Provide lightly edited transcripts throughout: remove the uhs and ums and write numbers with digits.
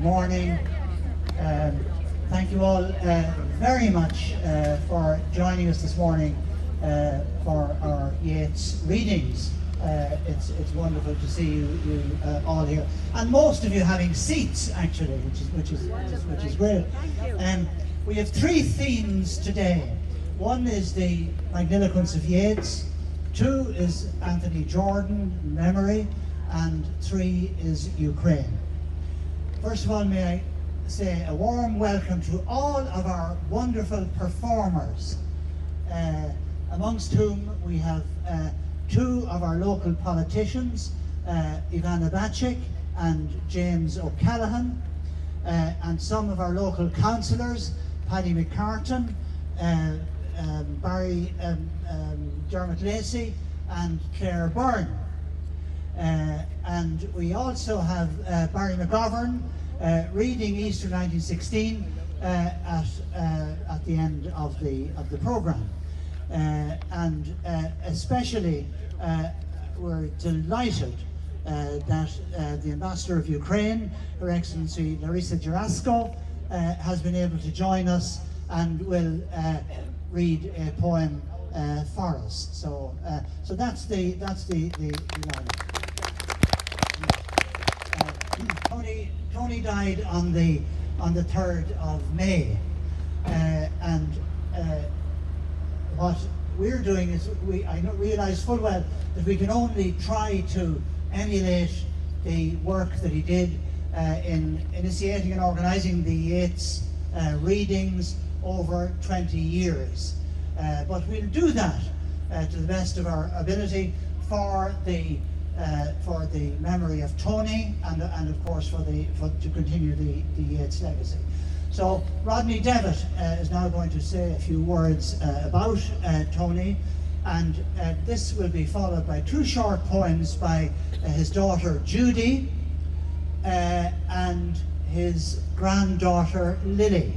morning. Thank you all very much for joining us this morning for our Yeats readings. It's wonderful to see you all here, and most of you having seats actually, which is great. We have three themes today. One is the magniloquence of Yeats, two is Anthony Jordan, memory, and three is Ukraine. First of all, may I say a warm welcome to all of our wonderful performers, amongst whom we have two of our local politicians, Ivana Bacik and James O'Callaghan, and some of our local councillors, Paddy McCartan, Barry Dermot Lacey and Claire Byrne. And we also have Barry McGovern reading Easter 1916 at the end of the programme. And especially we're delighted that the Ambassador of Ukraine, Her Excellency Larisa Jarasko, has been able to join us and will read a poem for us. So that's the Tony died on the 3rd of May, and what we're doing is I realise full well that we can only try to emulate the work that he did in initiating and organising the Yeats readings over 20 years. But we'll do that to the best of our ability for the memory of Tony and of course to continue the Yeats legacy. So Rodney Devitt is now going to say a few words about Tony, and this will be followed by two short poems by his daughter Judy and his granddaughter Lily.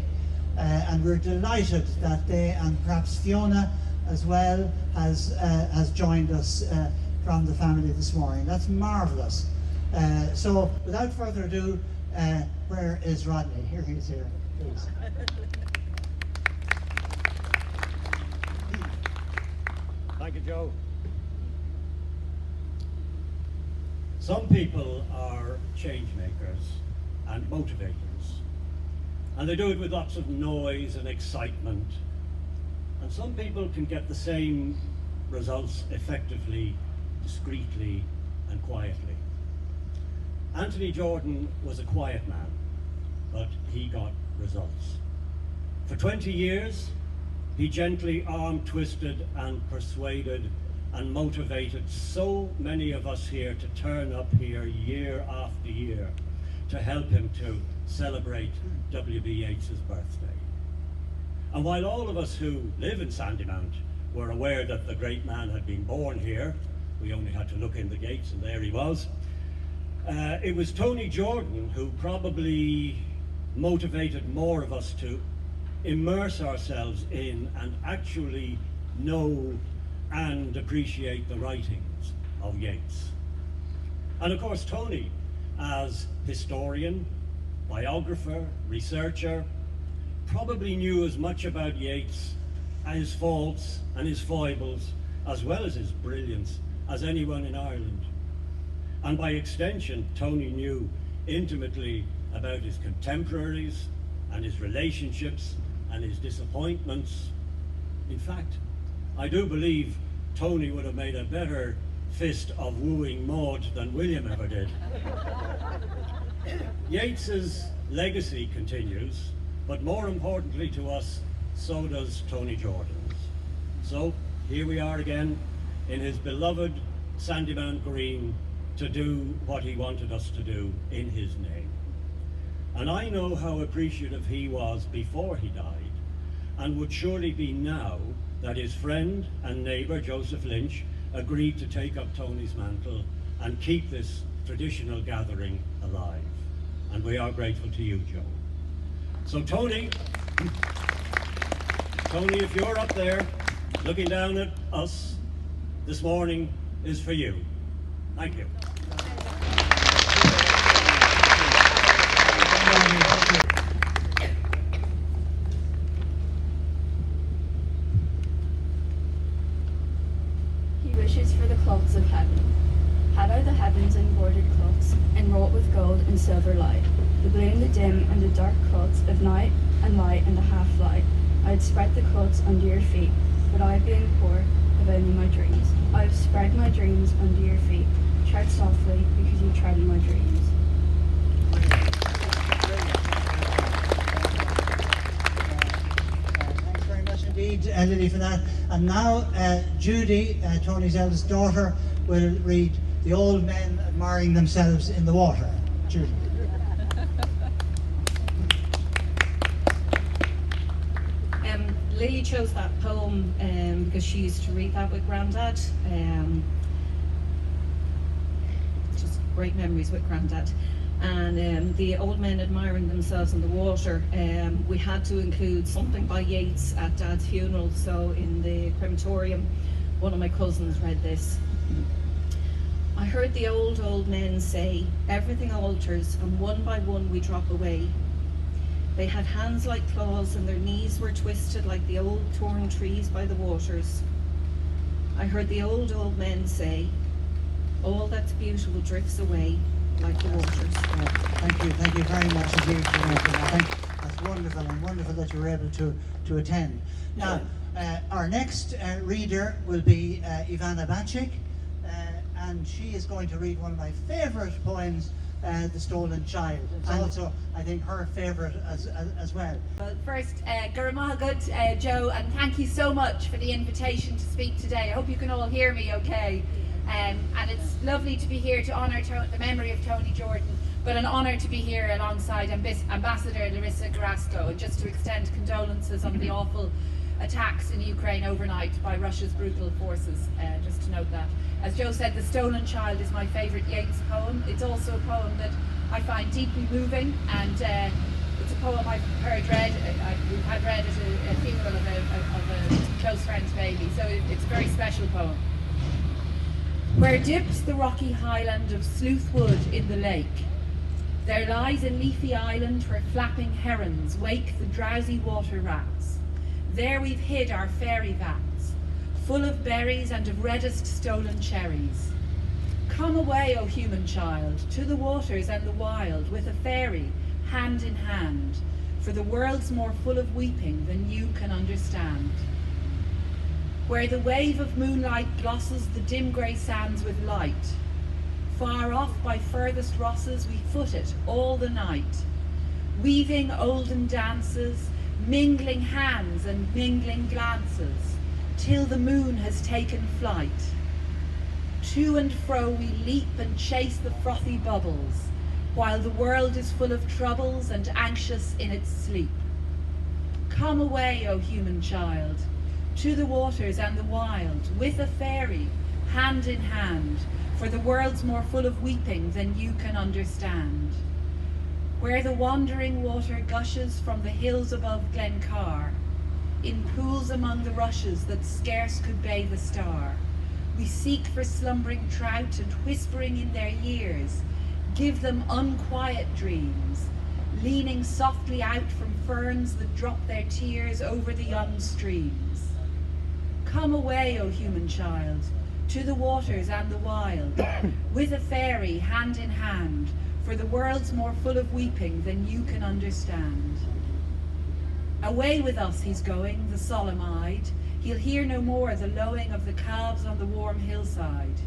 And we're delighted that they, and perhaps Fiona as well, has joined us from the family this morning. That's marvellous. So without further ado, where is Rodney? Here he is, here, please. Thank you, Joe. Some people are change makers and motivators, and they do it with lots of noise and excitement. And some people can get the same results effectively, discreetly and quietly. Anthony Jordan was a quiet man, but he got results. For 20 years, he gently arm-twisted and persuaded and motivated so many of us here to turn up here year after year to help him to celebrate W.B. Yeats's birthday. And while all of us who live in Sandymount were aware that the great man had been born here, we only had to look in the gates and there he was, it was Tony Jordan who probably motivated more of us to immerse ourselves in and actually know and appreciate the writings of Yeats. And of course Tony, as historian, biographer, researcher, probably knew as much about Yeats, his faults and his foibles, as well as his brilliance, as anyone in Ireland. And by extension, Tony knew intimately about his contemporaries and his relationships and his disappointments. In fact, I do believe Tony would have made a better fist of wooing Maud than William ever did. Yeats's legacy continues, but more importantly to us, so does Tony Jordan's. So here we are again in his beloved Sandymount Green to do what he wanted us to do in his name. And I know how appreciative he was before he died, and would surely be now that his friend and neighbour Joseph Lynch agreed to take up Tony's mantle and keep this traditional gathering alive. And we are grateful to you, Joe. So Tony, if you're up there looking down at us, this morning is for you. Thank you. and silver light, the gloom, the dim, and the dark cuts of night and light and the half-light. I'd spread the cuts under your feet, but I, being poor, have only my dreams. I've spread my dreams under your feet. Tread softly, because you tread in my dreams. Thanks very much indeed, Lily, for that. And now Judy, Tony's eldest daughter, will read The Old Men Admiring Themselves in the Water. Judy. Lily chose that poem because she used to read that with Grandad. Just great memories with Grandad. And the old men admiring themselves in the water, we had to include something by Yeats at Dad's funeral. So in the crematorium, one of my cousins read this. I heard the old men say, everything alters and one by one we drop away. They had hands like claws and their knees were twisted like the old torn trees by the waters. I heard the old men say, all that's beautiful drifts away like the waters. Thank you very much indeed. That's wonderful, and wonderful that you were able to attend. Now, our next reader will be Ivana Bacik, and she is going to read one of my favourite poems, The Stolen Child. It's also, I think, her favourite as well. Well, first, Guramahagut, Joe, and thank you so much for the invitation to speak today. I hope you can all hear me okay. And it's lovely to be here to honour the memory of Tony Jordan, but an honour to be here alongside Ambassador Larissa Carrasco, and just to extend condolences on the awful attacks in Ukraine overnight by Russia's brutal forces, just to note that. As Joe said, The Stolen Child is my favourite Yeats poem. It's also a poem that I find deeply moving, and it's a poem I've heard read, we've had read at a funeral of a close friend's baby, so it's a very special poem. Where dips the rocky highland of Sleuthwood in the lake, there lies a leafy island where flapping herons wake the drowsy water rats. There we've hid our fairy vats, full of berries and of reddest stolen cherries. Come away, O human child, to the waters and the wild, with a fairy, hand in hand, for the world's more full of weeping than you can understand. Where the wave of moonlight glosses the dim grey sands with light, far off by furthest rosses we foot it all the night, weaving olden dances, mingling hands and mingling glances, till the moon has taken flight. To and fro we leap and chase the frothy bubbles, while the world is full of troubles and anxious in its sleep. Come away, O human child, to the waters and the wild, with a fairy, hand in hand, for the world's more full of weeping than you can understand. Where the wandering water gushes from the hills above Glencar, in pools among the rushes that scarce could bathe a star, we seek for slumbering trout and whispering in their ears, give them unquiet dreams, leaning softly out from ferns that drop their tears over the young streams. Come away, O human child, to the waters and the wild, with a fairy, hand in hand, for the world's more full of weeping than you can understand. Away with us he's going, the solemn-eyed, he'll hear no more the lowing of the calves on the warm hillside,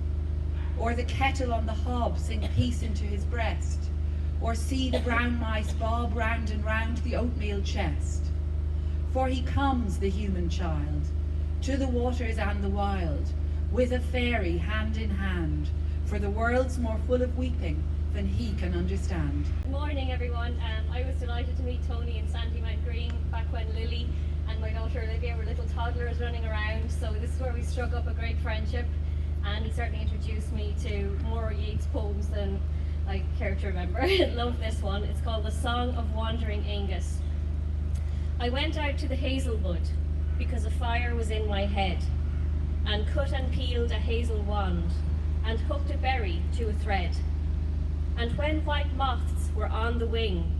or the kettle on the hob sing peace into his breast, or see the brown mice bob round and round the oatmeal chest. For he comes, the human child, to the waters and the wild, with a fairy, hand in hand, for the world's more full of weeping than he can understand. Good morning, everyone. I was delighted to meet Tony in Sandymount Green back when Lily and my daughter Olivia were little toddlers running around, so this is where we struck up a great friendship, and he certainly introduced me to more Yeats poems than I care to remember. I love this one. It's called The Song of Wandering Angus. I went out to the hazelwood because a fire was in my head, and cut and peeled a hazel wand, and hooked a berry to a thread. And when white moths were on the wing,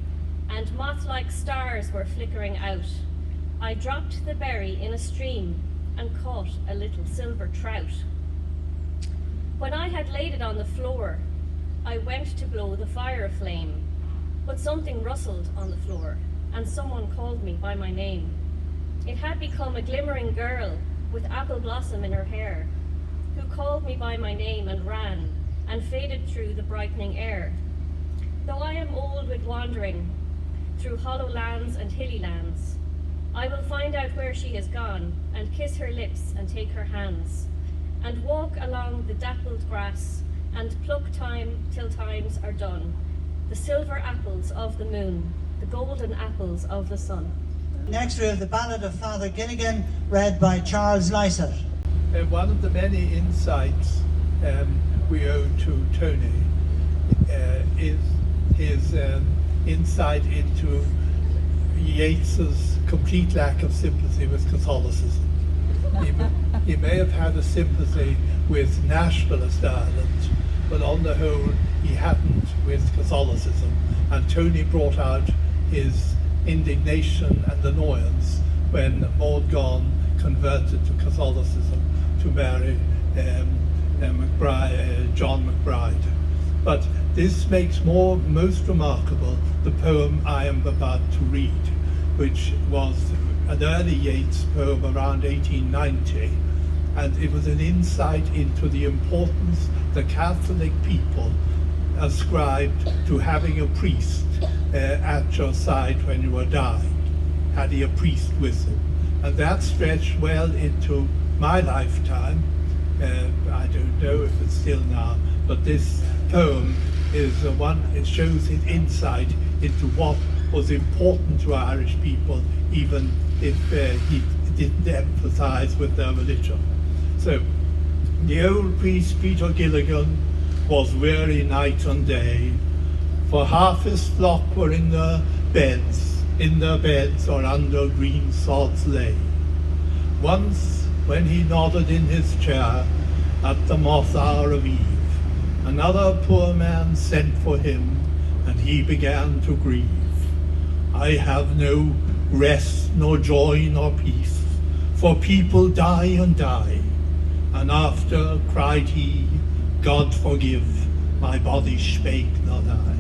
and moth-like stars were flickering out, I dropped the berry in a stream, and caught a little silver trout. When I had laid it on the floor, I went to blow the fire aflame, but something rustled on the floor, and someone called me by my name. It had become a glimmering girl with apple blossom in her hair, who called me by my name and ran, and faded through the brightening air. Though I am old with wandering through hollow lands and hilly lands, I will find out where she has gone, and kiss her lips and take her hands, and walk along the dappled grass, and pluck time till times are done, the silver apples of the moon, the golden apples of the sun. Next we have the Ballad of Father Gilligan, read by Charles Lysett. One of the many insights we owe to Tony is his insight into Yeats's complete lack of sympathy with Catholicism. He may have had a sympathy with nationalist Ireland, but on the whole he hadn't with Catholicism, and Tony brought out his indignation and annoyance when Maud Gonne converted to Catholicism to marry John McBride. But this makes most remarkable the poem I am about to read, which was an early Yeats poem around 1890, and it was an insight into the importance the Catholic people ascribed to having a priest at your side when you were dying. Had he a priest with him? And that stretched well into my lifetime. I don't know if it's still now, but this poem is one, it shows his insight into what was important to Irish people, even if he didn't emphasize with their religion. So, the old priest Peter Gilligan was weary night and day, for half his flock were in their beds or under green sods lay. Once, when he nodded in his chair at the moth hour of eve, another poor man sent for him, and he began to grieve. I have no rest, nor joy, nor peace, for people die and die. And after cried he, God forgive, my body spake not I.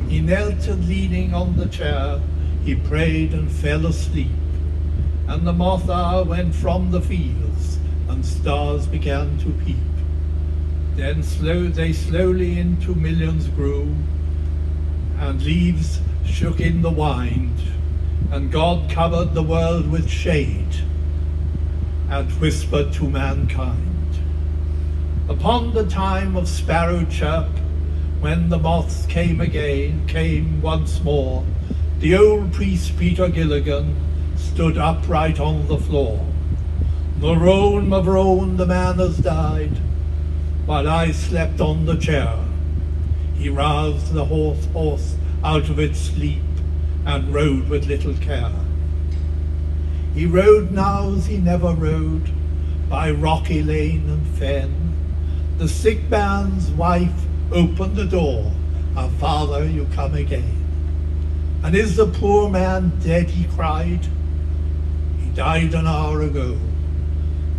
He knelt and leaning on the chair, he prayed and fell asleep. And the moth hour went from the fields, and stars began to peep. Then they slowly into millions grew, and leaves shook in the wind, and God covered the world with shade, and whispered to mankind. Upon the time of sparrow chirp, when the moths came once more, the old priest Peter Gilligan stood upright on the floor. The roan of roan, the man has died, while I slept on the chair. He roused the horse out of its sleep, and rode with little care. He rode now as he never rode, by rocky lane and fen. The sick man's wife opened the door, "Our Father, you come again." "And is the poor man dead?" he cried. "He died an hour ago."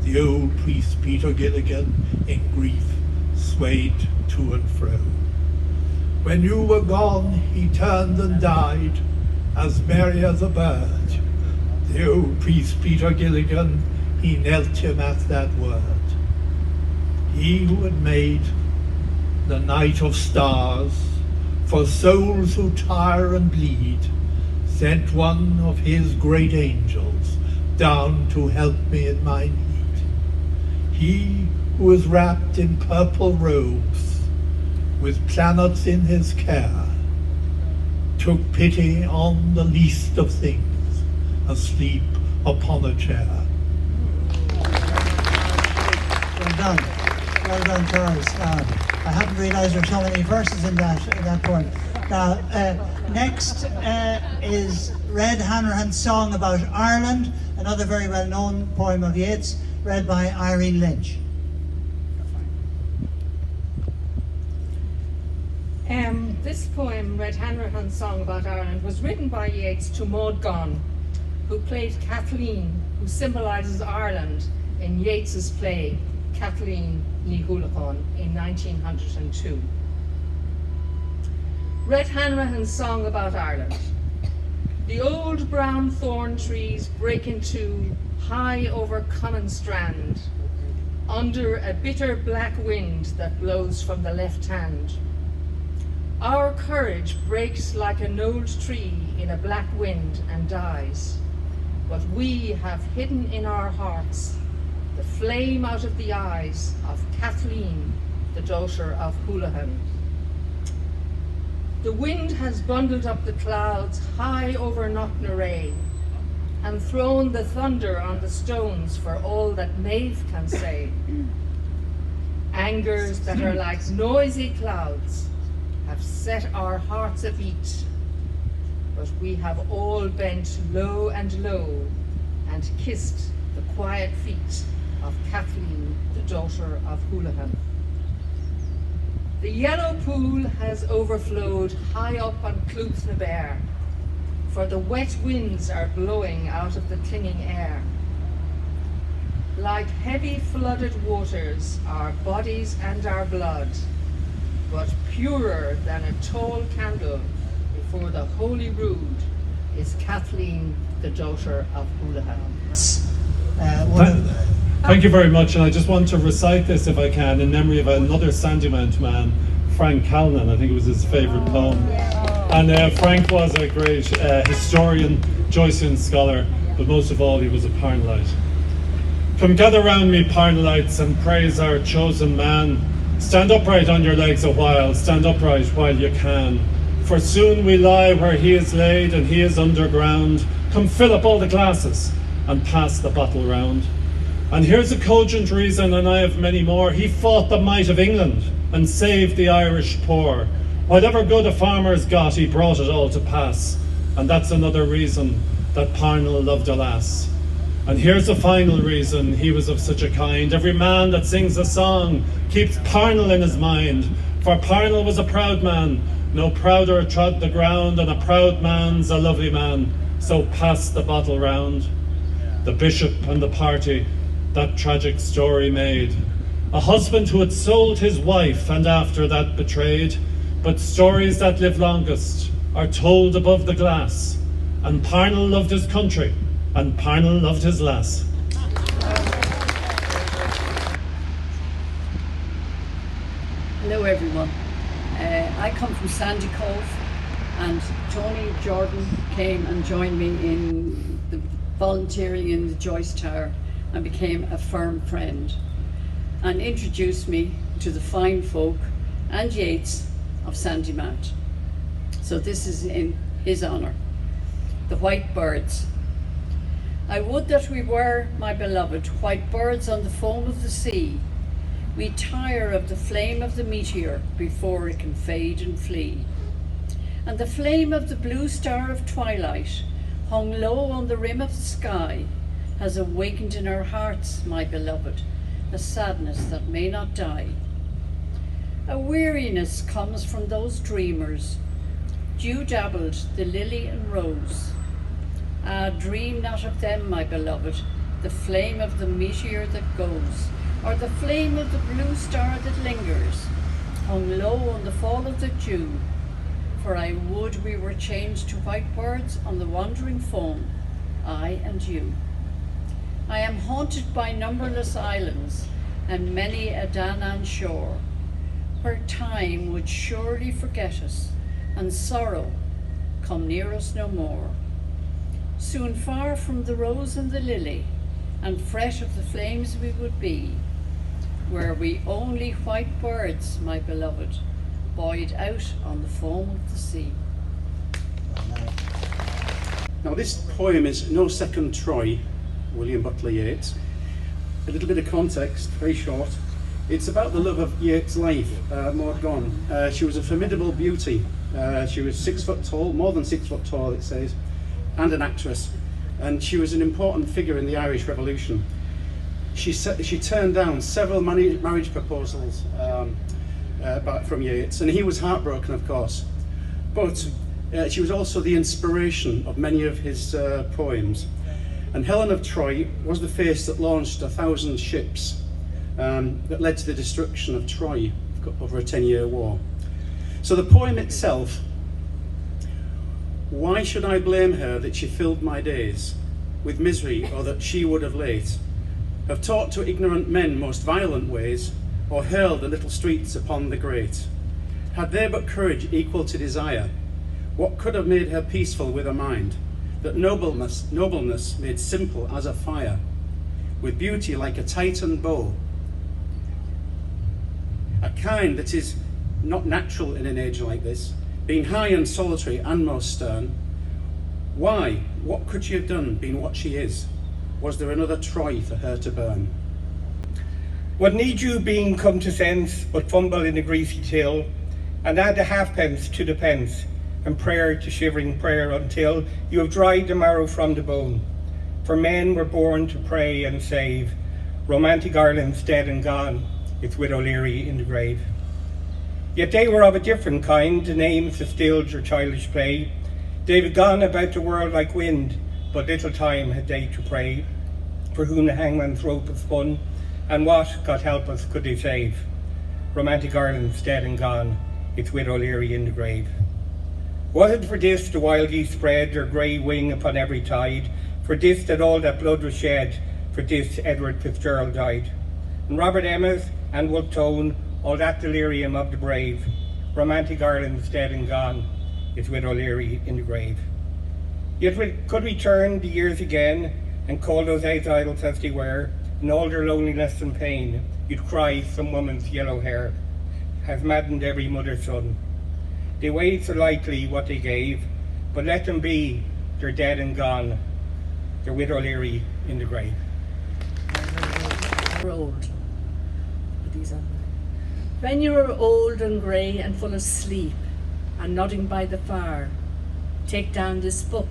The old priest Peter Gilligan in grief swayed to and fro. When you were gone, he turned and died, as merry as a bird. The old priest Peter Gilligan, he knelt him at that word. He who had made the night of stars for souls who tire and bleed, sent one of his great angels down to help me in my need. He who was wrapped in purple robes, with planets in his care, took pity on the least of things, asleep upon a chair. Well done, Charles. I hadn't realised there were so many verses in that poem. Now, next is Red Hanrahan's song about Ireland, another very well-known poem of Yeats, read by Irene Lynch. This poem, Red Hanrahan's Song About Ireland, was written by Yeats to Maud Gonne, who played Kathleen, who symbolises Ireland in Yeats's play Kathleen Ní Dhúlatáin in 1902. Red Hanrahan's song about Ireland. The old brown thorn trees break in two high over Common Strand, under a bitter black wind that blows from the left hand. Our courage breaks like an old tree in a black wind and dies, but we have hidden in our hearts the flame out of the eyes of Kathleen, the daughter of Houlihan. The wind has bundled up the clouds high over Knocknarea and thrown the thunder on the stones for all that Maeve can say. Angers that are like noisy clouds have set our hearts abeat, but we have all bent low and low and kissed the quiet feet of Kathleen, the daughter of Houlihan. The yellow pool has overflowed high up on Clooth na Bear, for the wet winds are blowing out of the clinging air. Like heavy flooded waters, our bodies and our blood, but purer than a tall candle before the Holy Rood, is Kathleen, the daughter of Houlihan. Thank you very much, and I just want to recite this, if I can, in memory of another Sandymount man, Frank Callan. I think it was his favourite poem. And Frank was a great historian, Joycean scholar, but most of all he was a Parnellite. Come gather round me, Parnellites, and praise our chosen man. Stand upright on your legs a while, stand upright while you can. For soon we lie where he is laid, and he is underground. Come fill up all the glasses, and pass the bottle round. And here's a cogent reason, and I have many more. He fought the might of England and saved the Irish poor. Whatever good a farmer's got, he brought it all to pass. And that's another reason that Parnell loved a lass. And here's a final reason he was of such a kind. Every man that sings a song keeps Parnell in his mind. For Parnell was a proud man, no prouder trod the ground, and a proud man's a lovely man. So pass the bottle round. The bishop and the party that tragic story made. A husband who had sold his wife and after that betrayed. But stories that live longest are told above the glass. And Parnell loved his country, and Parnell loved his lass. Hello everyone. I come from Sandy Cove, and Tony Jordan came and joined me in the volunteering in the Joyce Tower and became a firm friend and introduced me to the fine folk and Yeats of Sandymount. So this is in his honour. The white birds. I would that we were, my beloved, white birds on the foam of the sea. We tire of the flame of the meteor before it can fade and flee. And the flame of the blue star of twilight, hung low on the rim of the sky, has awakened in our hearts, my beloved, a sadness that may not die. A weariness comes from those dreamers, dew-dabbled the lily and rose. Ah, dream not of them, my beloved, the flame of the meteor that goes, or the flame of the blue star that lingers, hung low on the fall of the dew. For I would we were changed to white birds on the wandering foam, I and you. I am haunted by numberless islands and many a Danann shore, where time would surely forget us and sorrow come near us no more. Soon far from the rose and the lily, and fresh of the flames we would be, were we only white birds, my beloved, buoyed out on the foam of the sea. Now this poem is No Second Troy, William Butler Yeats. A little bit of context, very short. It's about the love of Yeats' life, Maud Gonne. She was a formidable beauty. She was 6 foot tall, more than 6 foot tall it says, and an actress. And she was an important figure in the Irish Revolution. She turned down several marriage proposals from Yeats, and he was heartbroken, of course. But she was also the inspiration of many of his poems. And Helen of Troy was the face that launched 1,000 ships that led to the destruction of Troy over a 10-year war. So the poem itself Why should I blame her that she filled my days with misery, or that she would of late have taught to ignorant men most violent ways, or hurled the little streets upon the great? Had they but courage equal to desire, what could have made her peaceful with a mind that nobleness made simple as a fire, with beauty like a Titan bow, a kind that is not natural in an age like this, being high and solitary and most stern? Why, what could she have done, been what she is? Was there another Troy for her to burn? What need you, being come to sense, but fumble in the greasy till, and add a halfpence to the pence, and prayer to shivering prayer, until you have dried the marrow from the bone? For men were born to pray and save. Romantic Ireland's dead and gone, its widow Leary in the grave. Yet they were of a different kind, the names, the stills, or childish play. They had gone about the world like wind, but little time had they to pray, for whom the hangman's rope was spun, and what, God help us, could they save? Romantic Ireland's dead and gone, its widow Leary in the grave. Was it for this the wild geese spread their grey wing upon every tide? For this that all that blood was shed? For this Edward Fitzgerald died? And Robert Emmet and Wolfe Tone, all that delirium of the brave? Romantic Ireland's dead and gone, its widow Leary in the grave. Yet could we turn the years again and call those exiles as they were, in all their loneliness and pain, you'd cry some woman's yellow hair has maddened every mother's son. They weighed so lightly what they gave, but let them be, they're dead and gone, their widow Leary in the grave. We're old. Put these on. When you are old and grey and full of sleep, and nodding by the fire, take down this book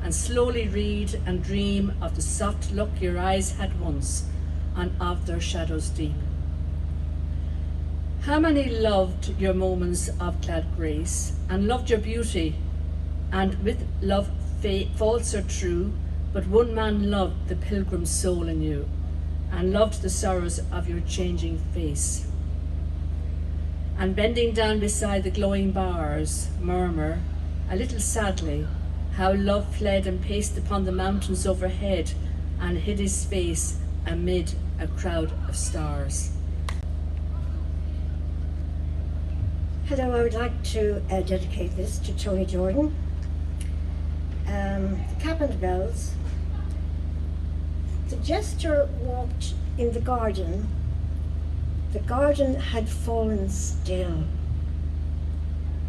and slowly read and dream of the soft look your eyes had once, and of their shadows deep. How many loved your moments of glad grace, and loved your beauty, and with love false or true, but one man loved the pilgrim soul in you, and loved the sorrows of your changing face. And bending down beside the glowing bars, murmur, a little sadly, how love fled and paced upon the mountains overhead, and hid his face amid a crowd of stars. Hello, I would like to dedicate this to Tony Jordan. The Cap and Bells. The jester walked in the garden. The garden had fallen still.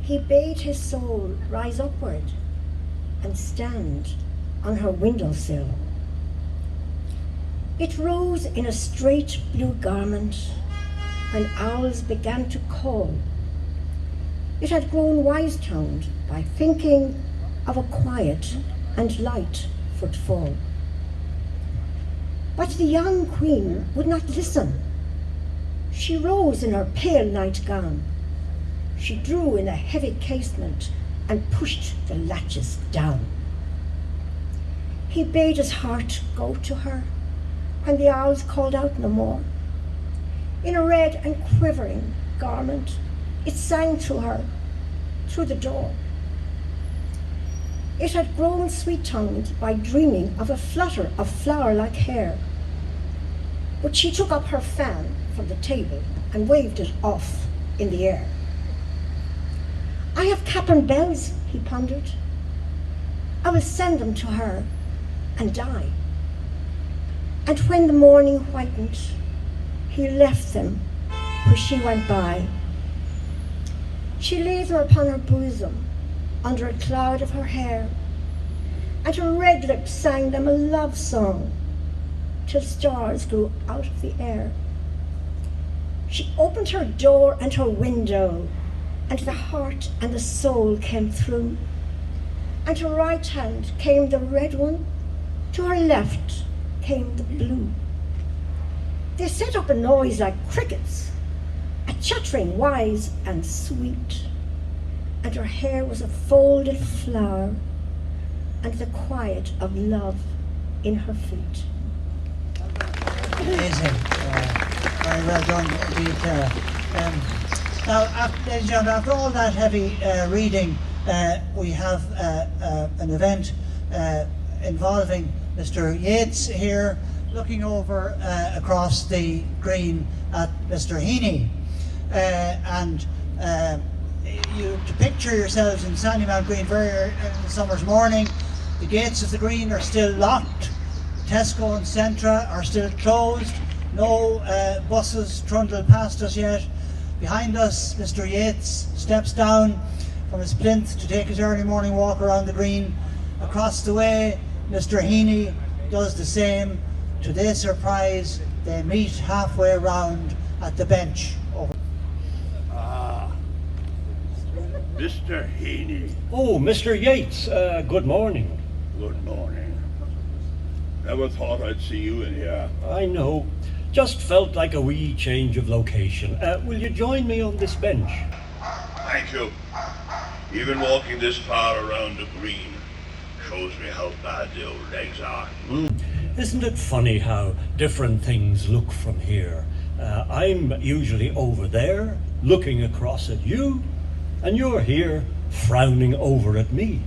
He bade his soul rise upward and stand on her windowsill. It rose in a straight blue garment when owls began to call. It had grown wise-toned by thinking of a quiet and light footfall. But the young queen would not listen. She rose in her pale night gown. She drew in a heavy casement and pushed the latches down. He bade his heart go to her when the owls called out no more. In a red and quivering garment, it sang to her through the door. It had grown sweet-tongued by dreaming of a flutter of flower-like hair. But she took up her fan from the table and waved it off in the air. I have cap and bells, he pondered. I will send them to her and die. And when the morning whitened, he left them where she went by. She laid them upon her bosom under a cloud of her hair, and her red lips sang them a love song till stars grew out of the air. She opened her door and her window, and the heart and the soul came through. And to her right hand came the red one, to her left came the blue. They set up a noise like crickets, a chattering wise and sweet, and her hair was a folded flower, and the quiet of love in her feet. Amazing. Very well done indeed, Tara. Now, ladies and gentlemen, after all that heavy reading we have an event involving Mr. Yeats here, looking over across the green at Mr. Heaney. To picture yourselves in Sandymount Green very early in the summer's morning. The gates of the green are still locked. Tesco and Centra are still closed. No buses trundle past us yet. Behind us, Mr. Yeats steps down from his plinth to take his early morning walk around the green. Across the way, Mr. Heaney does the same. To their surprise, they meet halfway round at the bench. Mr. Heaney. Oh, Mr. Yeats, good morning. Good morning. Never thought I'd see you in here. I know. Just felt like a wee change of location. Will you join me on this bench? Thank you. Even walking this far around the green shows me how bad the old legs are. Isn't it funny how different things look from here? I'm usually over there, looking across at you, and you're here, frowning over at me.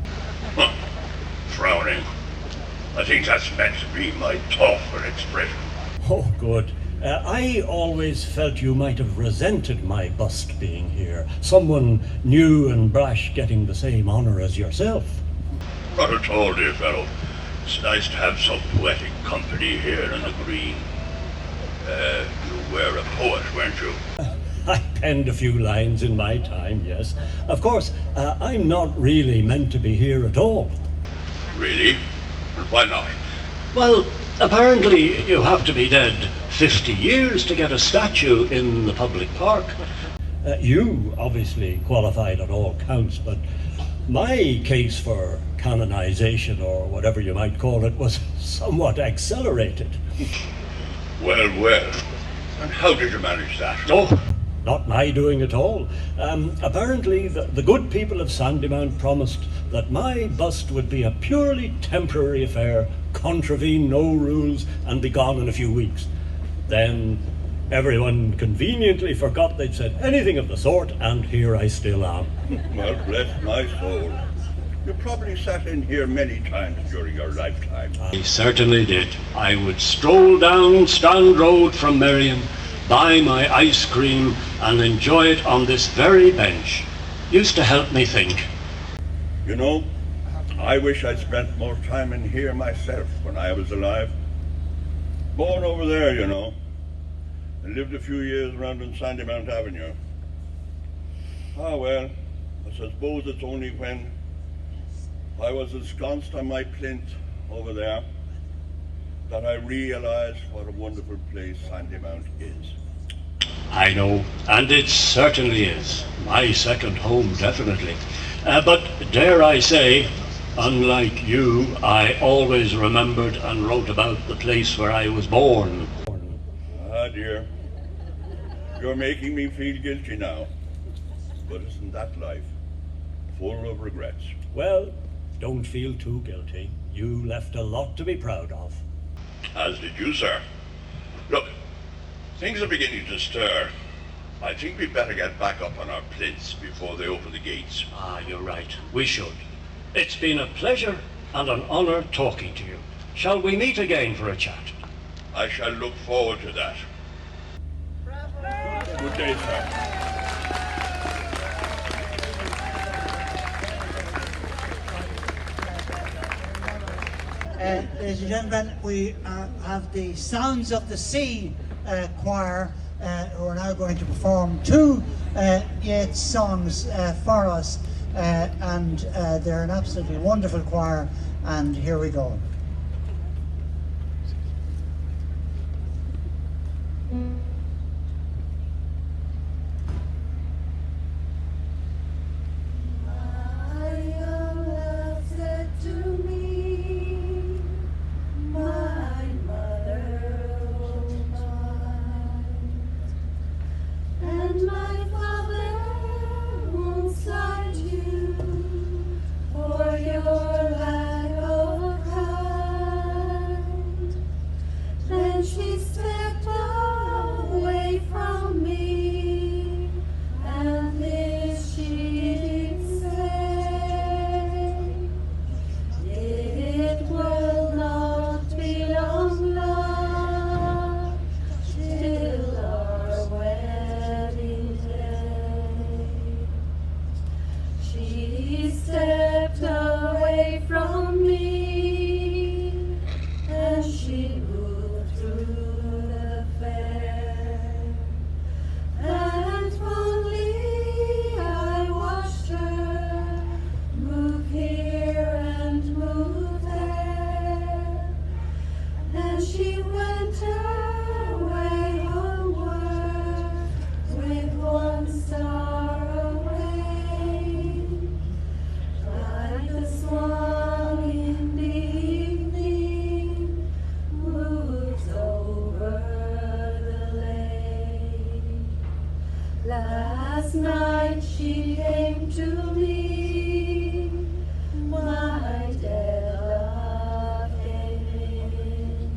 Frowning? I think that's meant to be my thoughtful expression. Oh, good. I always felt you might have resented my bust being here. Someone new and brash getting the same honour as yourself. Not at all, dear fellow. It's nice to have some poetic company here in the green. You were a poet, weren't you? I penned a few lines in my time, yes. Of course, I'm not really meant to be here at all. Really? Why not? Well, apparently you have to be dead 50 years to get a statue in the public park. You obviously qualified on all counts, but my case for canonization, or whatever you might call it, was somewhat accelerated. Well, well. And how did you manage that? Oh, not my doing at all. Apparently, the good people of Sandymount promised that my bust would be a purely temporary affair, contravene no rules, and be gone in a few weeks. Then everyone conveniently forgot they'd said anything of the sort, and here I still am. Well, bless my soul. You probably sat in here many times during your lifetime. I certainly did. I would stroll down Strand Road from Merrion, buy my ice cream, and enjoy it on this very bench. Used to help me think. You know, I wish I'd spent more time in here myself when I was alive. Born over there, you know, and lived a few years around on Sandymount Avenue. Ah, well, I suppose it's only when I was ensconced on my plinth over there that I realized what a wonderful place Sandymount is. I know, and it certainly is. My second home, definitely. But dare I say, unlike you, I always remembered and wrote about the place where I was born. Ah, dear. You're making me feel guilty now. But isn't that life? Full of regrets. Well, don't feel too guilty. You left a lot to be proud of. As did you, sir. Look, things are beginning to stir. I think we'd better get back up on our plinths before they open the gates. Ah, you're right. We should. It's been a pleasure and an honour talking to you. Shall we meet again for a chat? I shall look forward to that. Good day, sir. Ladies and gentlemen, we have the Sounds of the Sea choir who are now going to perform two Yeats songs for us, and they're an absolutely wonderful choir, and here we go. For your lack of from me, and she moved through the fair. And fondly I watched her move here and move there. And she went her way homeward with one star away, like the swan in the evening moves over the lake. Last night she came to me, my dead love came in.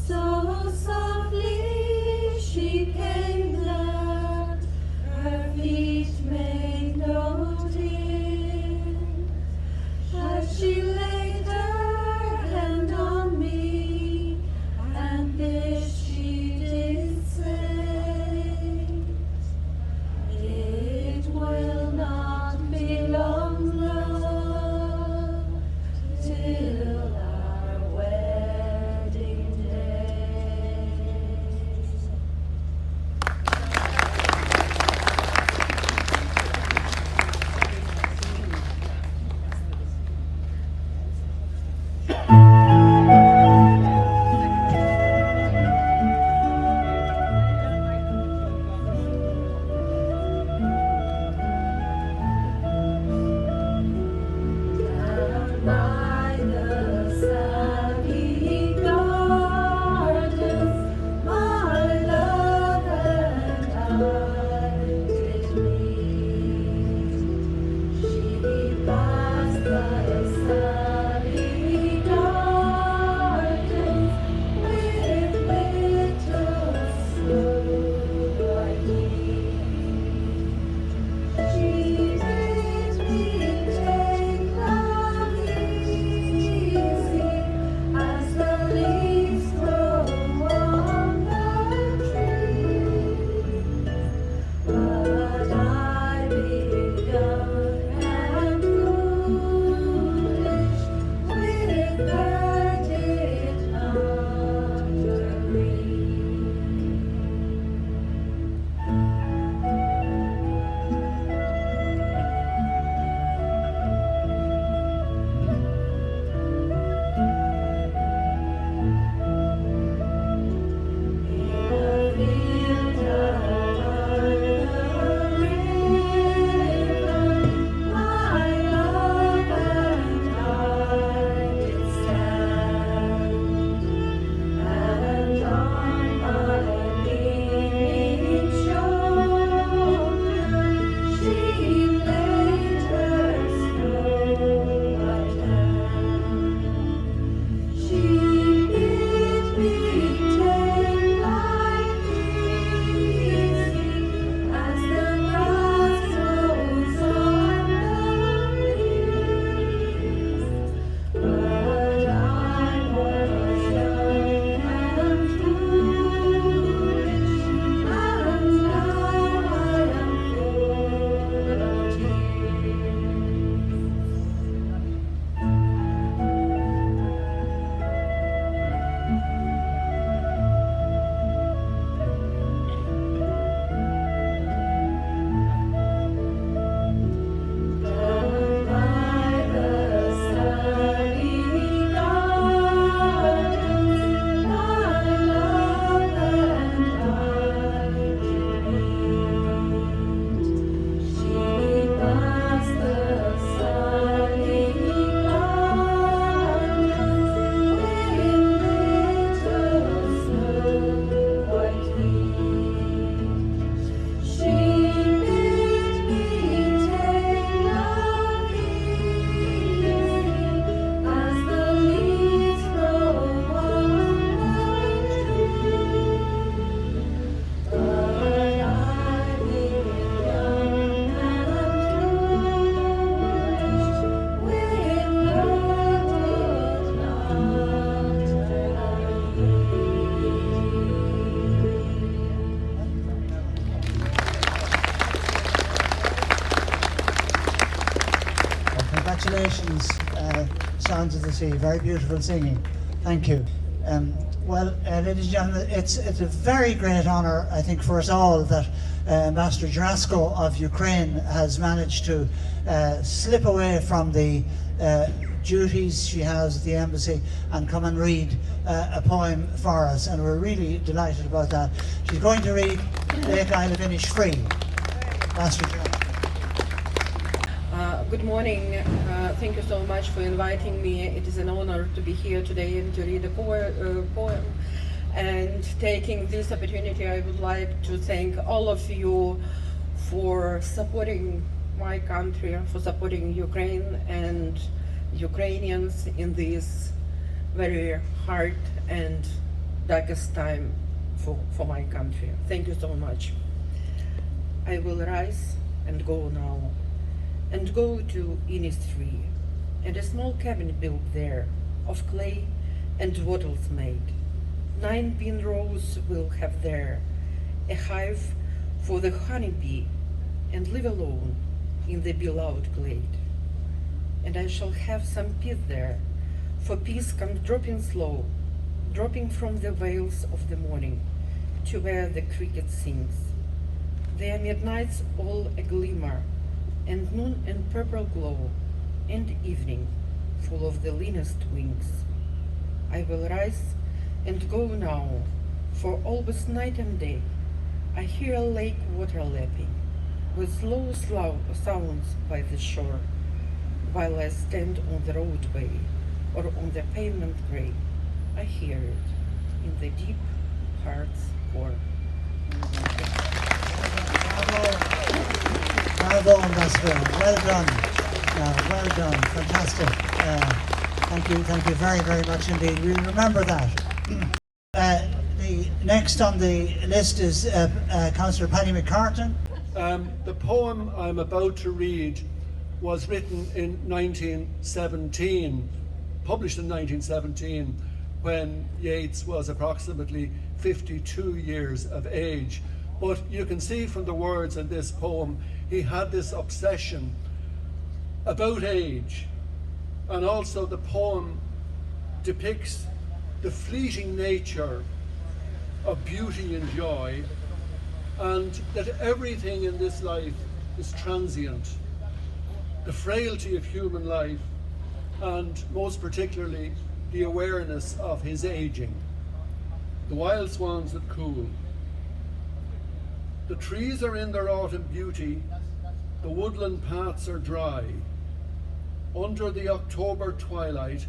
So softly she came that her feet made no din, as she laid her hand on me, and this she did say, it will not be long, love, till our wedding day. Down by the sunny gardens, my love and I did meet. She passed the sunny gardens with little snow white feet. She bid me take love easy, as the leaves grow on the tree. But I, being young and foolish, with her did not agree. Congratulations Sounds of the Sea. Very beautiful singing. Thank you. Well, ladies and gentlemen, it's a very great honour, I think, for us all that Ambassador Jurasko of Ukraine has managed to slip away from the duties she has at the embassy and come and read a poem for us, and we're really delighted about that. She's going to read Lake Isle of Inish Free. Ambassador Jurasko. Good morning. Thank you so much for inviting me. It is an honor to be here today and to read a poem. And taking this opportunity, I would like to thank all of you for supporting my country, for supporting Ukraine and Ukrainians in this very hard and darkest time for my country. Thank you so much. I will rise and go now, and go to Inish Tree, and a small cabin built there, of clay and wattles made. 9 pin rows will have there, a hive for the honeybee, and live alone in the beloved glade. And I shall have some peace there, for peace comes dropping slow, dropping from the veils of the morning to where the cricket sings. There are midnights all a glimmer, and noon and purple glow, and evening full of the leanest wings. I will rise and go now, for always night and day I hear a lake water lapping, with slow sounds by the shore, while I stand on the roadway or on the pavement grey. I hear it in the deep heart's core. Bravo, Ambassador. Well done. Well done. Fantastic. Thank you very, very much indeed. We'll remember that. The next on the list is Councillor Paddy McCartan. The poem I'm about to read was written in 1917, published in 1917, when Yeats was approximately 52 years of age. But you can see from the words in this poem, he had this obsession about age. And also the poem depicts the fleeting nature of beauty and joy, and that everything in this life is transient. The frailty of human life, and most particularly the awareness of his aging. The wild swans that coo. The trees are in their autumn beauty, the woodland paths are dry. Under the October twilight,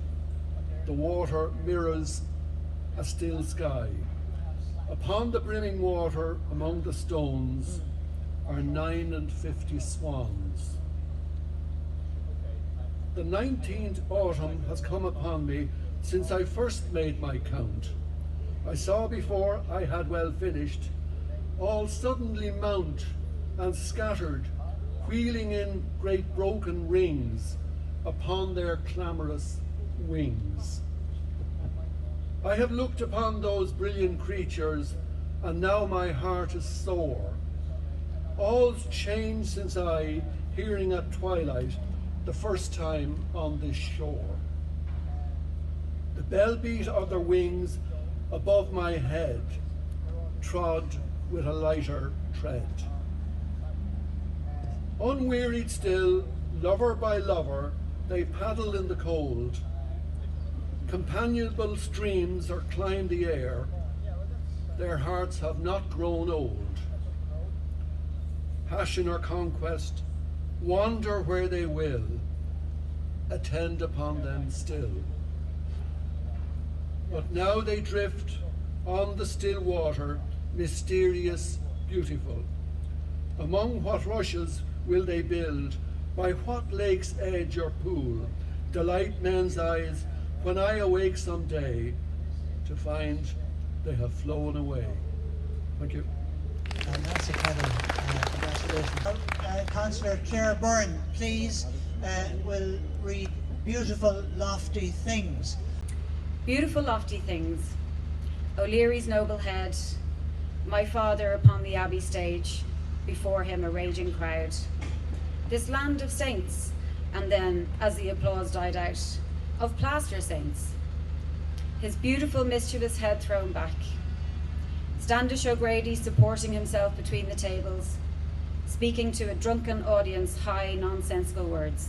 the water mirrors a still sky. Upon the brimming water, among the stones, are 59 swans. The 19th autumn has come upon me since I first made my count. I saw before I had well finished, all suddenly mount and scattered, wheeling in great broken rings upon their clamorous wings. I have looked upon those brilliant creatures, and now my heart is sore. All's changed since I, hearing at twilight, the first time on this shore. The bell beat of their wings above my head trod with a lighter tread. Unwearied still, lover by lover, they paddle in the cold. Companionable streams or climb the air, their hearts have not grown old. Passion or conquest, wander where they will, attend upon them still. But now they drift on the still water, mysterious, beautiful. Among what rushes will they build, by what lake's edge or pool, delight men's eyes when I awake some day to find they have flown away. Thank you. Fantastic, congratulations. Councillor Claire Byrne, please, will read Beautiful Lofty Things. Beautiful lofty things, O'Leary's noble head, my father upon the abbey stage, before him a raging crowd. This land of saints, and then, as the applause died out, of plaster saints. His beautiful, mischievous head thrown back. Standish O'Grady supporting himself between the tables, speaking to a drunken audience high, nonsensical words.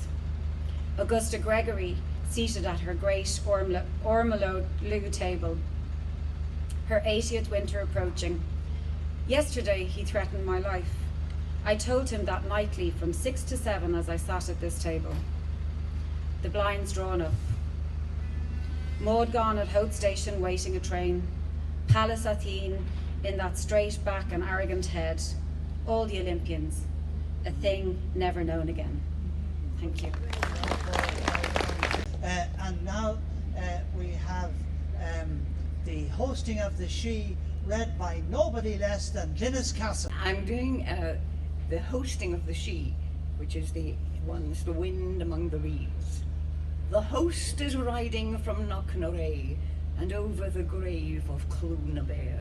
Augusta Gregory seated at her great ormolu table, her 80th winter approaching. Yesterday he threatened my life. I told him that nightly from 6 to 7 as I sat at this table. The blinds drawn up. Maud gone at Hope Station waiting a train. Pallas Athene in that straight back and arrogant head. All the Olympians. A thing never known again. Thank you. And now we have the hosting of the She, read by nobody less than Glynis Castle. I'm doing the hosting of the She, which is the wind among the reeds. The host is riding from Knocknaray and over the grave of Cloonabear.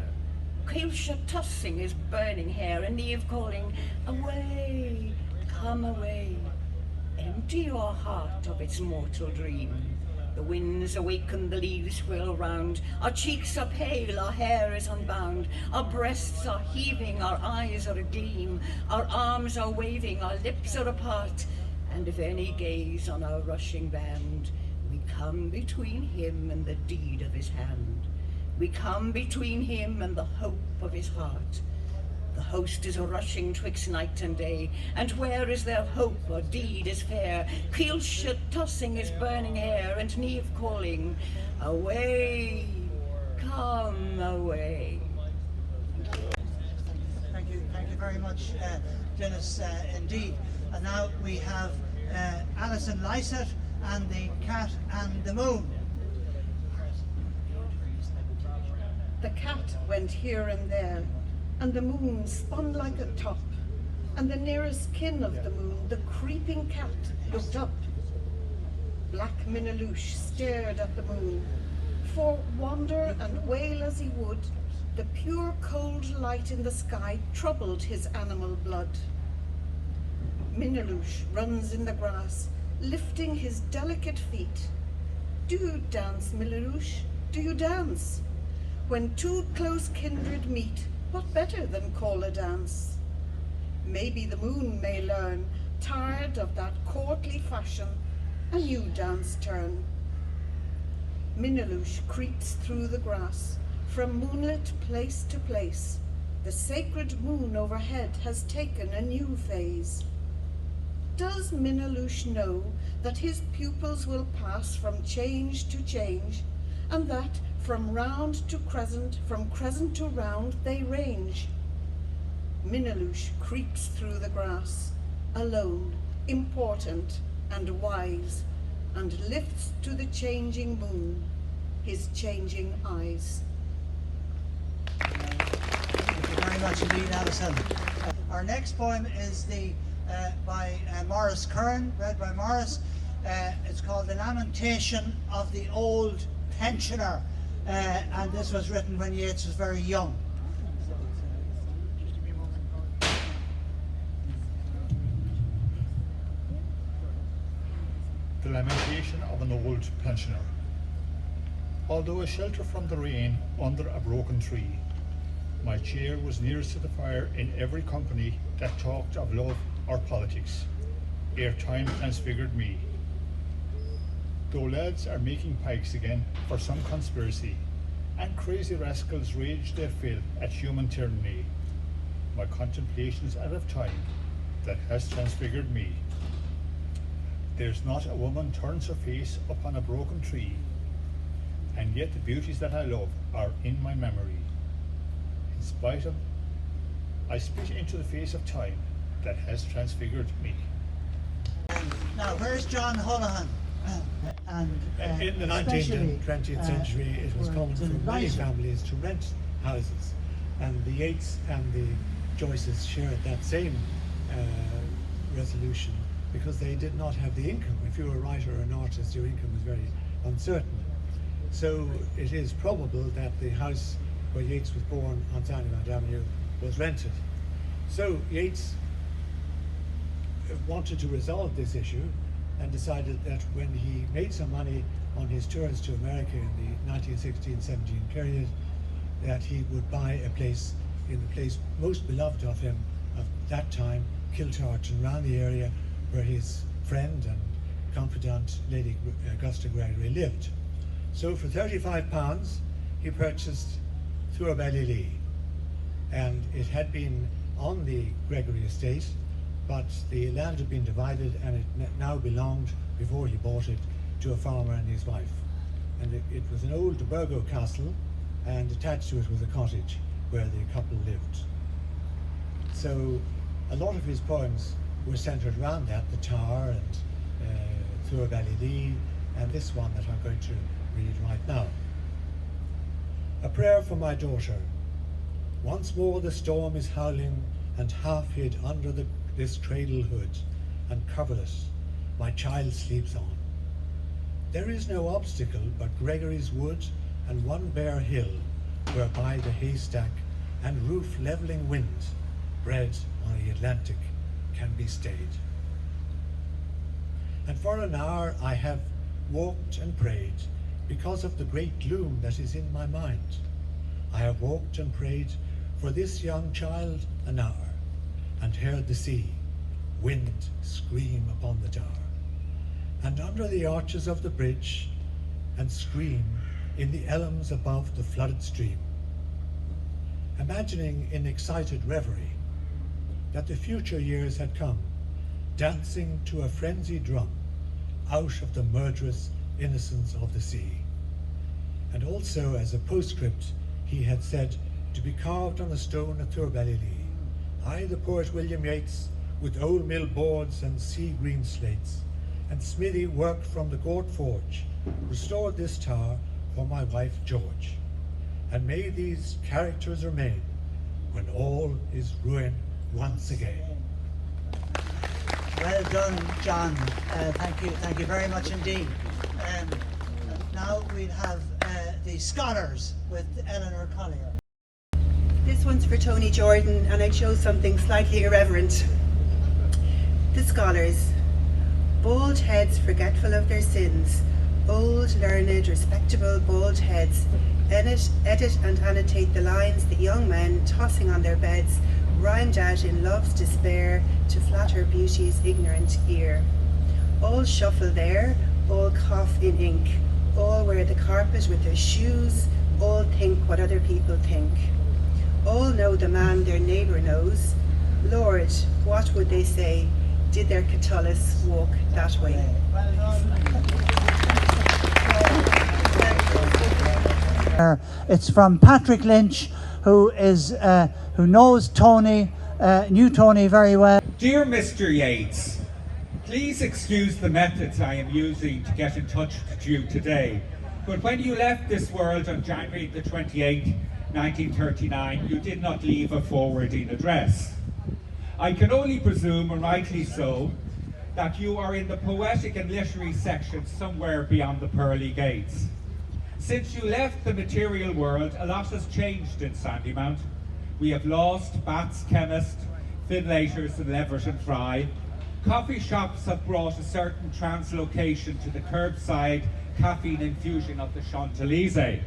Cailsha tossing his burning hair and Eve calling, away, come away. Empty your heart of its mortal dream. The winds awaken, the leaves swirl round. Our cheeks are pale, our hair is unbound. Our breasts are heaving, our eyes are agleam. Our arms are waving, our lips are apart. And if any gaze on our rushing band, we come between him and the deed of his hand. We come between him and the hope of his heart. The host is rushing twixt night and day, and where is their hope or deed is fair? Cailsha tossing his burning hair, and Niamh calling, away, come away. Thank you very much, Glynis, indeed. And now we have Alison Lysett and the Cat and the Moon. The cat went here and there, and the moon spun like a top, and the nearest kin of the moon, the creeping cat, looked up. Black Minaloosh stared at the moon, for wander and wail as he would, the pure cold light in the sky troubled his animal blood. Minaloosh runs in the grass, lifting his delicate feet. Do you dance, Minaloosh? Do you dance? When two close kindred meet, what better than call a dance? Maybe the moon may learn, tired of that courtly fashion, a new dance turn. Minaloosh creeps through the grass, from moonlit place to place. The sacred moon overhead has taken a new phase. Does Minaloosh know that his pupils will pass from change to change, and that from round to crescent, from crescent to round they range? Minaloosh creeps through the grass, alone, important and wise, and lifts to the changing moon his changing eyes. Thank you very much indeed, Alison. Our next poem is by Maurice Curran, read by Maurice. It's called The Lamentation of the Old Pensioner, and this was written when Yeats was very young. The Lamentation of an Old Pensioner. Although a shelter from the rain under a broken tree, my chair was nearest to the fire in every company that talked of love or politics, ere time transfigured me. Though lads are making pikes again for some conspiracy, and crazy rascals rage their fill at human tyranny, my contemplations are of time that has transfigured me. There's not a woman turns her face upon a broken tree, and yet the beauties that I love are in my memory. In spite of, I spit into the face of time that has transfigured me. Now, where's John Holohan? In the 19th and 20th century, it was common for many families to rent houses, and the Yeats and the Joyces shared that same resolution, because they did not have the income. If you were a writer or an artist, your income was very uncertain. So it is probable that the house where Yeats was born on Sandymount Avenue was rented. So Yeats wanted to resolve this issue, and decided that when he made some money on his tours to America in the 1916-17 period, that he would buy a place in the place most beloved of him of that time, Kiltartan, around the area where his friend and confidant Lady Augusta Gregory lived. So for £35 he purchased Thurbalili, and it had been on the Gregory estate, but the land had been divided and it now belonged, before he bought it, to a farmer and his wife. And it was an old Burgo castle, and attached to it was a cottage where the couple lived. So a lot of his poems were centred around that, the Tower and Thurbalili, and this one that I'm going to read right now. A prayer for my daughter. Once more the storm is howling, and half hid under this cradle hood, and coverless my child sleeps on. There is no obstacle but Gregory's wood and one bare hill, whereby the haystack and roof levelling wind, bred on the Atlantic, can be stayed. And for an hour I have walked and prayed, because of the great gloom that is in my mind. I have walked and prayed for this young child an hour, and heard the sea, wind scream upon the tower, and under the arches of the bridge, and scream in the elms above the flooded stream, imagining in excited reverie that the future years had come, dancing to a frenzied drum out of the murderous innocence of the sea. And also, as a postscript, he had said, to be carved on a stone at Thurbalili, I, the poet William Yeats, with old mill boards and sea green slates, and smithy worked from the Gort forge, restored this tower for my wife George. And may these characters remain when all is ruin once again. Well done, John. Thank you very much indeed. Now we'll have the scholars with Eleanor Collier. This one's for Tony Jordan, and I chose something slightly irreverent. The scholars. Bald heads forgetful of their sins, old, learned, respectable bald heads, edit and annotate the lines that young men, tossing on their beds, rhymed out in love's despair to flatter beauty's ignorant ear. All shuffle there, all cough in ink, all wear the carpet with their shoes, all think what other people think. All know the man their neighbour knows. Lord, what would they say did their Catullus walk that way? It's from Patrick Lynch, who knows Tony, knew Tony very well. Dear Mr. Yeats, please excuse the methods I am using to get in touch with you today, but when you left this world on January the 28th, 1939, you did not leave a forwarding address. I can only presume, and rightly so, that you are in the poetic and literary section somewhere beyond the pearly gates. Since you left the material world, a lot has changed in Sandymount. We have lost Bat's Chemist, Finlaters and Leverett and Fry. Coffee shops have brought a certain translocation to the curbside caffeine infusion of the Champs-Élysées.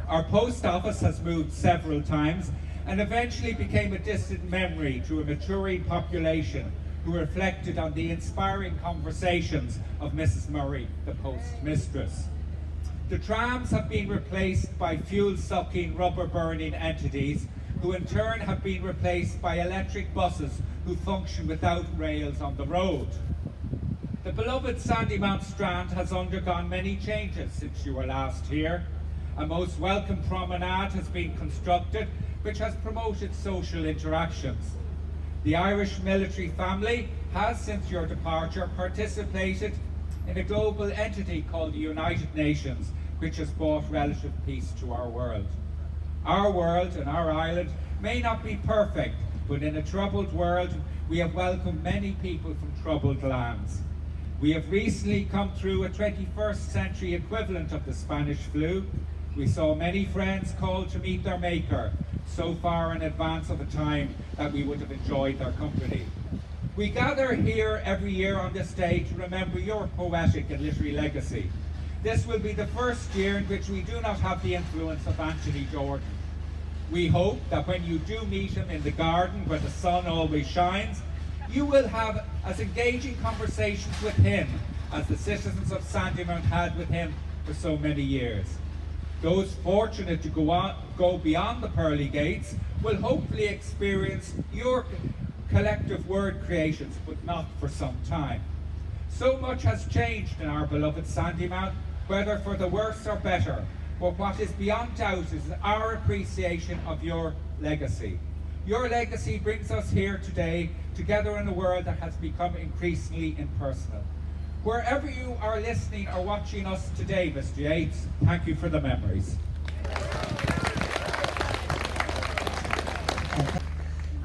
Our post office has moved several times and eventually became a distant memory to a maturing population who reflected on the inspiring conversations of Mrs. Murray, the postmistress. The trams have been replaced by fuel-sucking, rubber-burning entities who in turn have been replaced by electric buses who function without rails on the road. The beloved Sandymount Strand has undergone many changes since you were last here. A most welcome promenade has been constructed, which has promoted social interactions. The Irish military family has, since your departure, participated in a global entity called the United Nations, which has brought relative peace to our world. Our world and our island may not be perfect, but in a troubled world, we have welcomed many people from troubled lands. We have recently come through a 21st century equivalent of the Spanish flu. We saw many friends called to meet their maker, so far in advance of the time that we would have enjoyed their company. We gather here every year on this day to remember your poetic and literary legacy. This will be the first year in which we do not have the influence of Anthony Jordan. We hope that when you do meet him in the garden where the sun always shines, you will have as engaging conversations with him as the citizens of Sandymount had with him for so many years. Those fortunate to go beyond the pearly gates will hopefully experience your collective word creations, but not for some time. So much has changed in our beloved Sandymount, whether for the worse or better, but what is beyond doubt is our appreciation of your legacy. Your legacy brings us here today, together in a world that has become increasingly impersonal. Wherever you are listening or watching us today, Mr. Yeats, thank you for the memories.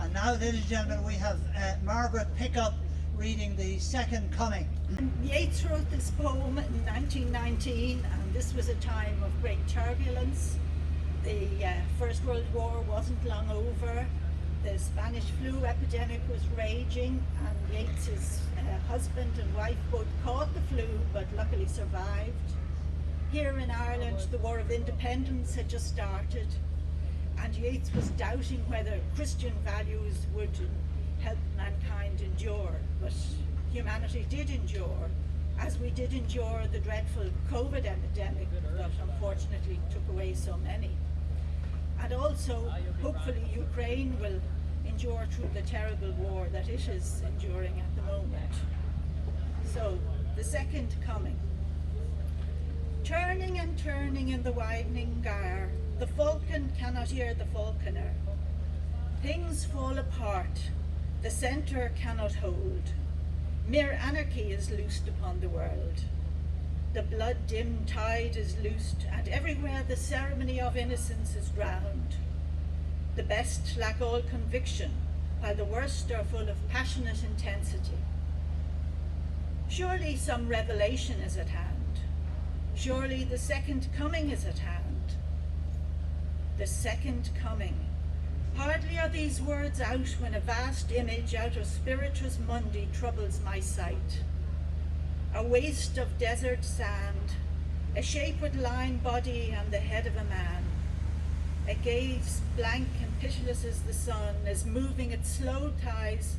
And now, ladies and gentlemen, we have Margaret Pickup reading The Second Coming. Yeats wrote this poem in 1919, and this was a time of great turbulence. The First World War wasn't long over. The Spanish flu epidemic was raging, and Yeats's husband and wife both caught the flu, but luckily survived. Here in Ireland, the War of Independence had just started, and Yeats was doubting whether Christian values would help mankind endure, but humanity did endure, as we did endure the dreadful COVID epidemic that unfortunately took away so many. And also, hopefully, Ukraine will endure through the terrible war that it is enduring at the moment. So, the second coming. Turning and turning in the widening gyre, the falcon cannot hear the falconer. Things fall apart, the centre cannot hold. Mere anarchy is loosed upon the world. The blood-dimmed tide is loosed, and everywhere the ceremony of innocence is drowned. The best lack all conviction, while the worst are full of passionate intensity. Surely some revelation is at hand. Surely the second coming is at hand. The second coming. Hardly are these words out when a vast image out of Spiritus Mundi troubles my sight. A waste of desert sand, a shape with line body and the head of a man. A gaze blank and pitiless as the sun is moving its slow ties,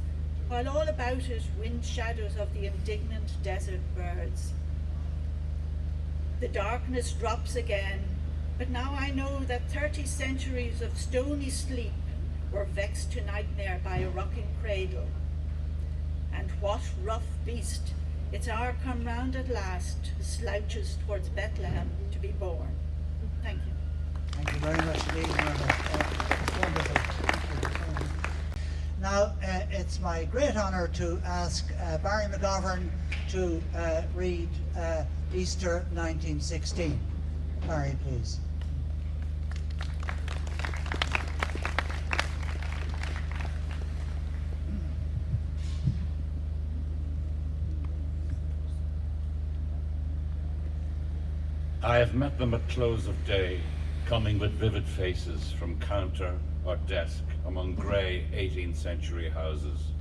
while all about it wind shadows of the indignant desert birds. The darkness drops again, but now I know that 30 centuries of stony sleep were vexed to nightmare by a rocking cradle. And what rough beast, its hour come round at last, slouches towards Bethlehem to be born. Thank you. Thank you very much indeed, Margaret. It's wonderful. Now, it's my great honour to ask Barry McGovern to read Easter 1916. Barry, please. I have met them at close of day, coming with vivid faces from counter or desk among grey 18th century houses.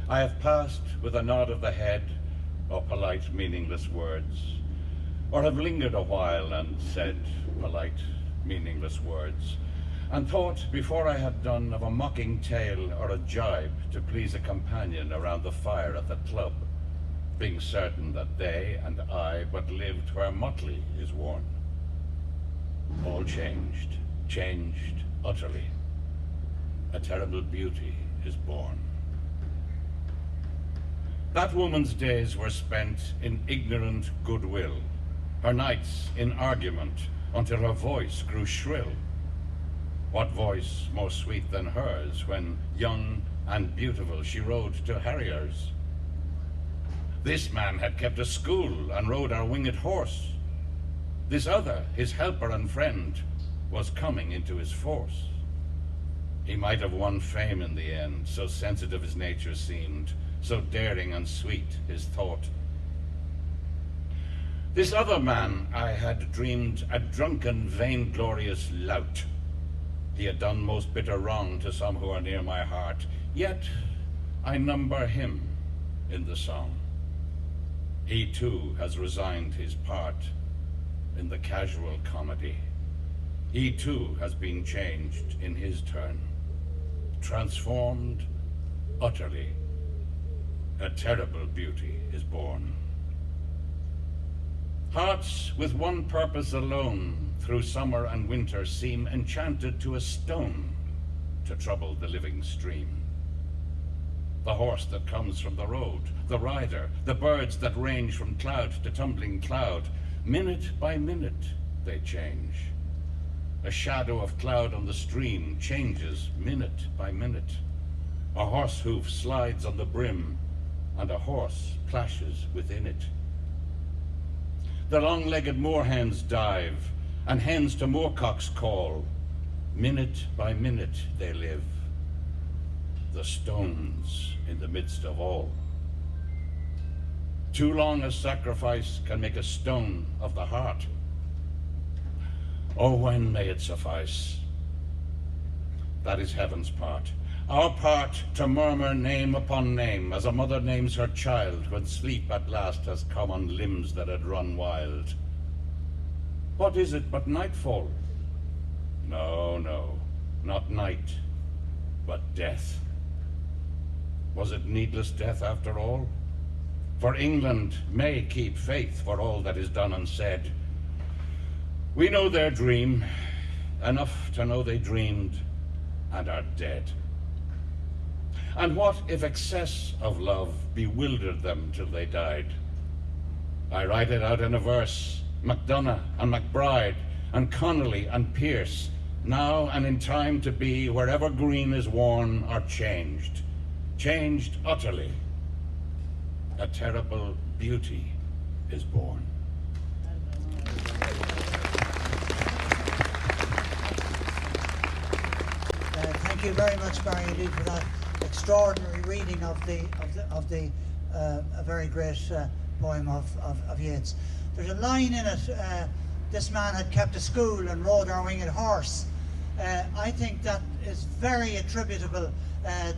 I have passed with a nod of the head or polite meaningless words, or have lingered a while and said polite meaningless words, and thought before I had done of a mocking tale or a jibe to please a companion around the fire at the club, being certain that they and I but lived where motley is worn. All changed, changed utterly. A terrible beauty is born. That woman's days were spent in ignorant goodwill, her nights in argument, until her voice grew shrill. What voice more sweet than hers, when young and beautiful she rode to harriers? This man had kept a school and rode our winged horse. This other, his helper and friend, was coming into his force. He might have won fame in the end, so sensitive his nature seemed, so daring and sweet his thought. This other man I had dreamed a drunken, vainglorious lout. He had done most bitter wrong to some who are near my heart, yet I number him in the song. He too has resigned his part in the casual comedy. He too has been changed in his turn, transformed utterly. A terrible beauty is born. Hearts with one purpose alone through summer and winter seem enchanted to a stone to trouble the living stream. The horse that comes from the road, the rider, the birds that range from cloud to tumbling cloud, minute by minute they change. A shadow of cloud on the stream changes minute by minute. A horse hoof slides on the brim, and a horse plashes within it. The long-legged moorhens dive, and hens to moorcocks call. Minute by minute they live, the stones in the midst of all. Too long a sacrifice can make a stone of the heart. Oh, when may it suffice? That is heaven's part. Our part to murmur name upon name as a mother names her child when sleep at last has come on limbs that had run wild. What is it but nightfall? No, no, not night, but death. Was it needless death after all? For England may keep faith for all that is done and said. We know their dream, enough to know they dreamed and are dead. And what if excess of love bewildered them till they died? I write it out in a verse. MacDonagh and MacBride and Connolly and Pearse, now and in time to be, wherever green is worn, are changed. Changed utterly. A terrible beauty is born. Thank you very much, Barry, indeed, for that extraordinary reading of the a very great poem of Yeats. There's a line in it, this man had kept a school and rode our winged horse. I think that is very attributable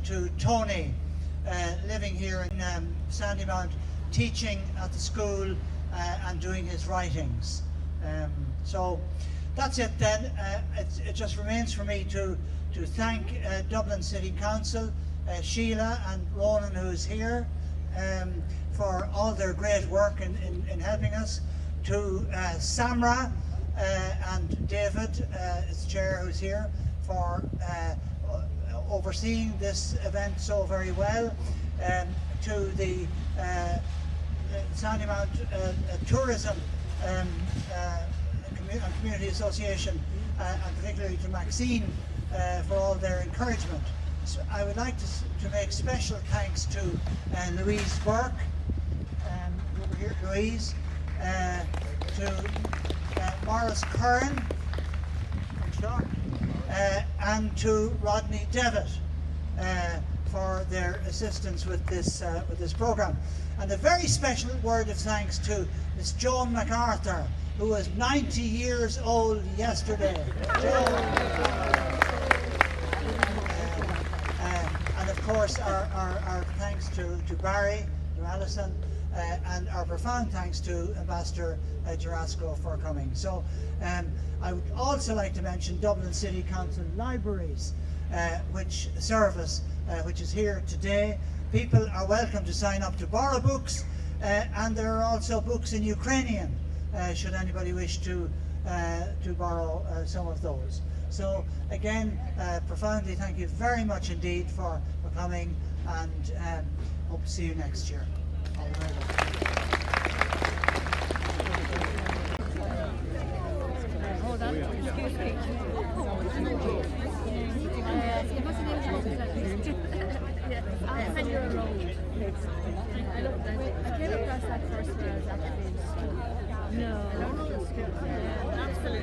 to Tony, living here in Sandymount, teaching at the school and doing his writings. So that's it then. It just remains for me to thank Dublin City Council, Sheila and Ronan, who is here, for all their great work in helping us, to Samra and David, its chair, who's here, for overseeing this event so very well, to the Sandymount Tourism and Community Association, and particularly to Maxine for all their encouragement. So I would like to make special thanks to Louise Burke, over here, Louise, to Morris Curran, and to Rodney Devitt for their assistance with this program. And a very special word of thanks to Miss Joan MacArthur, who was 90 years old yesterday. And of course, our thanks to Barry, to Alison, and our profound thanks to Ambassador Jarasco for coming. So I would also like to mention Dublin City Council Libraries, which service which is here today. People are welcome to sign up to borrow books, and there are also books in Ukrainian, should anybody wish to borrow some of those. So again, profoundly thank you very much indeed for coming, and hope to see you next year. All the very best. Hold on, excuse me. I'll send you a road. I came across that first when I was actually in school. No. Absolutely.